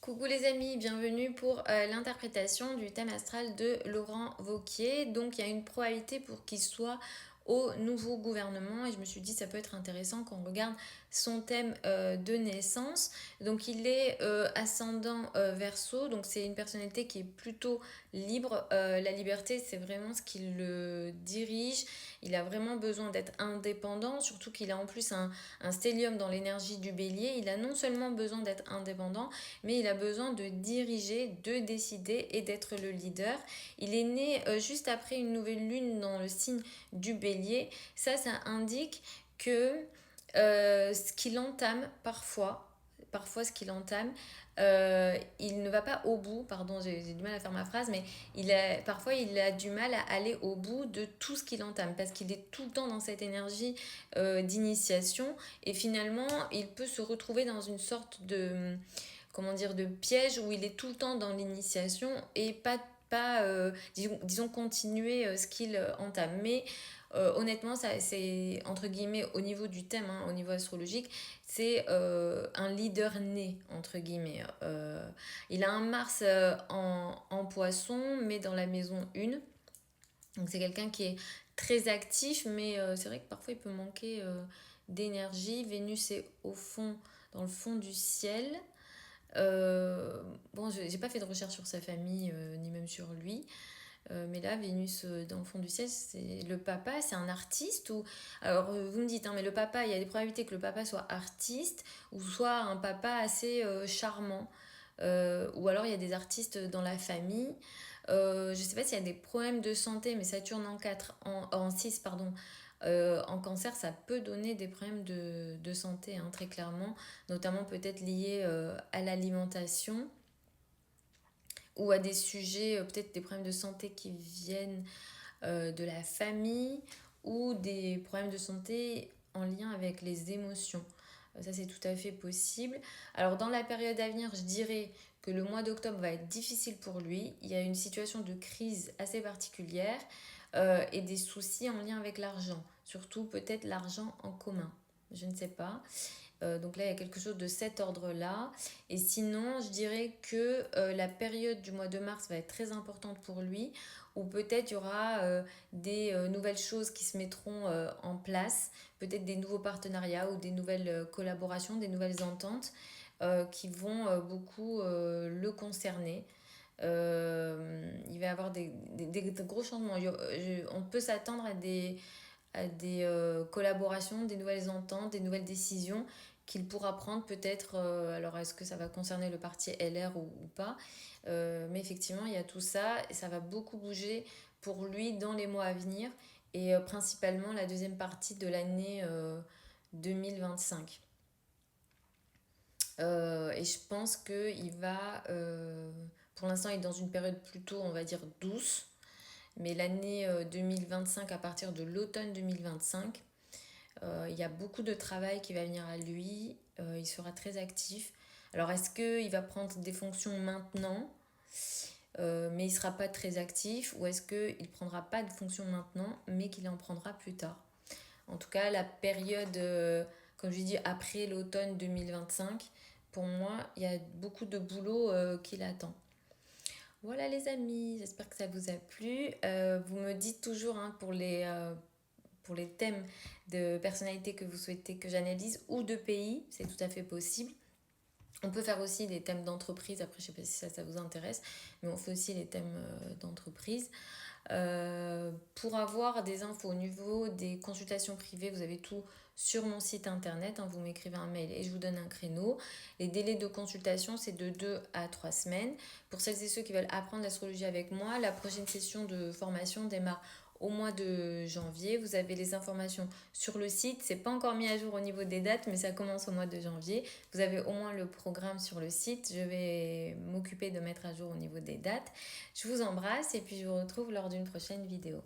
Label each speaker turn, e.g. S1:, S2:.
S1: Coucou les amis, bienvenue pour l'interprétation du thème astral de Laurent Wauquiez. Donc il y a une probabilité pour qu'il soit au nouveau gouvernement et je me suis dit ça peut être intéressant qu'on regarde son thème de naissance. Donc il est ascendant Verseau, donc c'est une personnalité qui est plutôt libre. La liberté c'est vraiment ce qui le dirige. Il a vraiment besoin d'être indépendant, surtout qu'il a en plus un stellium dans l'énergie du bélier. Il a non seulement besoin d'être indépendant, mais il a besoin de diriger, de décider et d'être le leader. Il est né juste après une nouvelle lune dans le signe du bélier. Ça indique que ce qu'il entame parfois ce qu'il entame, il ne va pas au bout, pardon, j'ai du mal à faire ma phrase, mais parfois il a du mal à aller au bout de tout ce qu'il entame, parce qu'il est tout le temps dans cette énergie d'initiation, et finalement il peut se retrouver dans une sorte de, comment dire, de piège où il est tout le temps dans l'initiation et disons continuer ce qu'il entame. Mais honnêtement, ça, c'est entre guillemets au niveau du thème, hein, au niveau astrologique, c'est un leader né, entre guillemets. Il a un Mars en poisson, mais dans la maison 1. Donc c'est quelqu'un qui est très actif, mais c'est vrai que parfois il peut manquer d'énergie. Vénus est au fond, dans le fond du ciel. Bon, j'ai pas fait de recherche sur sa famille, ni même sur lui. Mais là, Vénus dans le fond du ciel, c'est le papa, c'est un artiste ou... Alors, vous me dites, hein, mais le papa, il y a des probabilités que le papa soit artiste ou soit un papa assez charmant. Ou alors, il y a des artistes dans la famille. Je sais pas s'il y a des problèmes de santé, mais Saturne en 4, en 6, pardon. En cancer, ça peut donner des problèmes de santé, hein, très clairement, notamment peut-être liés à l'alimentation ou à des sujets, peut-être des problèmes de santé qui viennent de la famille ou des problèmes de santé en lien avec les émotions. Ça, c'est tout à fait possible. Alors, dans la période à venir, je dirais que le mois d'octobre va être difficile pour lui. Il y a une situation de crise assez particulière et des soucis en lien avec l'argent. Surtout peut-être l'argent en commun. Je ne sais pas. Donc là, il y a quelque chose de cet ordre-là. Et sinon, je dirais que la période du mois de mars va être très importante pour lui, où peut-être il y aura des nouvelles choses qui se mettront en place, peut-être des nouveaux partenariats ou des nouvelles collaborations, des nouvelles ententes qui vont beaucoup le concerner. Il va y avoir des gros changements. On peut s'attendre à des collaborations, des nouvelles ententes, des nouvelles décisions qu'il pourra prendre peut-être, alors est-ce que ça va concerner le parti LR ou pas, mais effectivement il y a tout ça et ça va beaucoup bouger pour lui dans les mois à venir et principalement la deuxième partie de l'année 2025. Et je pense qu'il va, pour l'instant il est dans une période plutôt on va dire douce, mais l'année 2025 à partir de l'automne 2025, il y a beaucoup de travail qui va venir à lui. Il sera très actif. Alors, est-ce qu'il va prendre des fonctions maintenant, mais il ne sera pas très actif, ou est-ce qu'il ne prendra pas de fonctions maintenant, mais qu'il en prendra plus tard? En tout cas, la période, comme je dis, après l'automne 2025, pour moi, il y a beaucoup de boulot qui l'attend. Voilà les amis, j'espère que ça vous a plu. Vous me dites toujours hein, pour les thèmes de personnalité que vous souhaitez que j'analyse ou de pays, c'est tout à fait possible. On peut faire aussi des thèmes d'entreprise, après je sais pas si ça vous intéresse, mais on fait aussi les thèmes d'entreprise. Pour avoir des infos au niveau des consultations privées, vous avez tout sur mon site internet, hein, vous m'écrivez un mail et je vous donne un créneau. Les délais de consultation, c'est de 2 à 3 semaines. Pour celles et ceux qui veulent apprendre l'astrologie avec moi, la prochaine session de formation démarre au mois de janvier. Vous avez les informations sur le site. C'est pas encore mis à jour au niveau des dates, mais ça commence au mois de janvier. Vous avez au moins le programme sur le site. Je vais m'occuper de mettre à jour au niveau des dates. Je vous embrasse et puis je vous retrouve lors d'une prochaine vidéo.